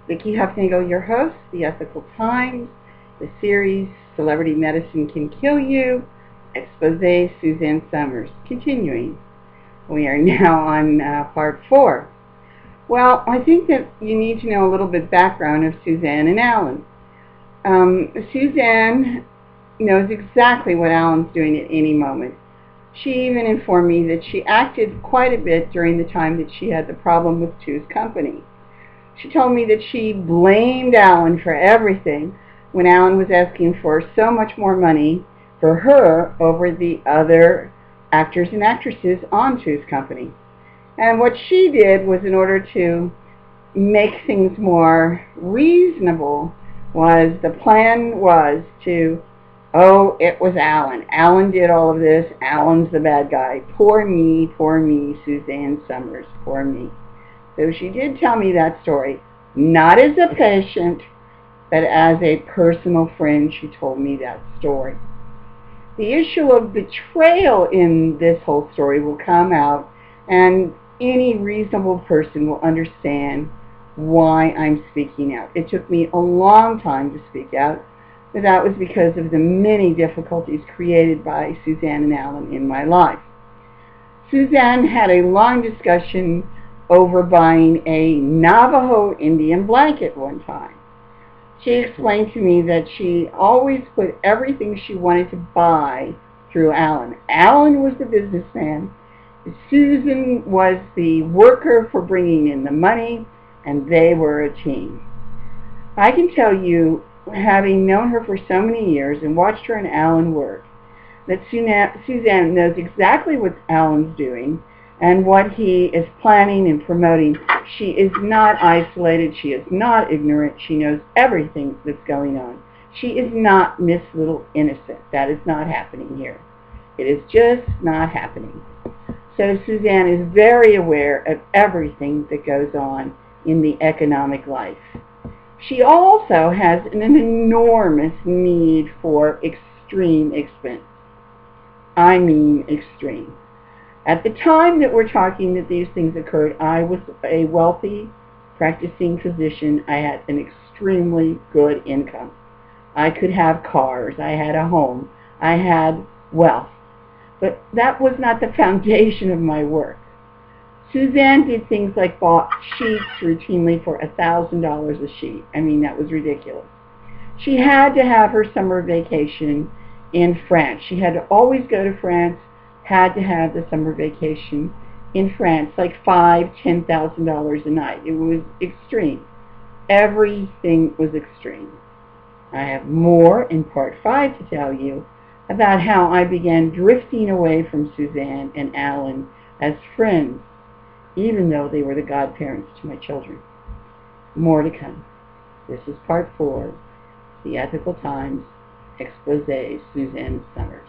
Vicki Huffnagel, your host, The Ethical Times, the series Celebrity Medicine Can Kill You, Expose Suzanne Somers. Continuing, we are now on part 4. Well, I think that you need to know a little bit background of Suzanne and Alan. Suzanne knows exactly what Alan's doing at any moment. She even informed me that she acted quite a bit during the time that she had the problem with Two's company. She told me that she blamed Alan for everything when Alan was asking for so much more money for her over the other actors and actresses on Two's company. And what she did was, in order to make things more reasonable, the plan was to, it was Alan. Alan did all of this. Alan's the bad guy. Poor me, Suzanne Somers, poor me. So she did tell me that story, not as a patient, but as a personal friend. She told me that story. The issue of betrayal in this whole story will come out, and any reasonable person will understand why I'm speaking out. It took me a long time to speak out, but that was because of the many difficulties created by Suzanne and Alan in my life. Suzanne had a long discussion over buying a Navajo Indian blanket one time. She explained to me that she always put everything she wanted to buy through Alan. Alan was the businessman. Susan was the worker for bringing in the money, and they were a team. I can tell you, having known her for so many years and watched her and Alan work, that Suzanne knows exactly what Alan's doing and what he is planning and promoting. She is not isolated. She is not ignorant. She knows everything that's going on. She is not Miss Little Innocent. That is not happening here. It is just not happening. So Suzanne is very aware of everything that goes on in the economic life. She also has an enormous need for extreme expense. I mean extreme. At the time that we're talking that these things occurred, I was a wealthy, practicing physician. I had an extremely good income. I could have cars. I had a home. I had wealth. But that was not the foundation of my work. Suzanne did things like bought sheets routinely for $1,000 a sheet. I mean, that was ridiculous. She had to have her summer vacation in France. She had to always go to France, had to have the summer vacation in France, like $5,000, $10,000 a night. It was extreme. Everything was extreme. I have more in part 5 to tell you about how I began drifting away from Suzanne and Alan as friends, even though they were the godparents to my children. More to come. This is part 4, The Ethical Times, Expose Suzanne Somers.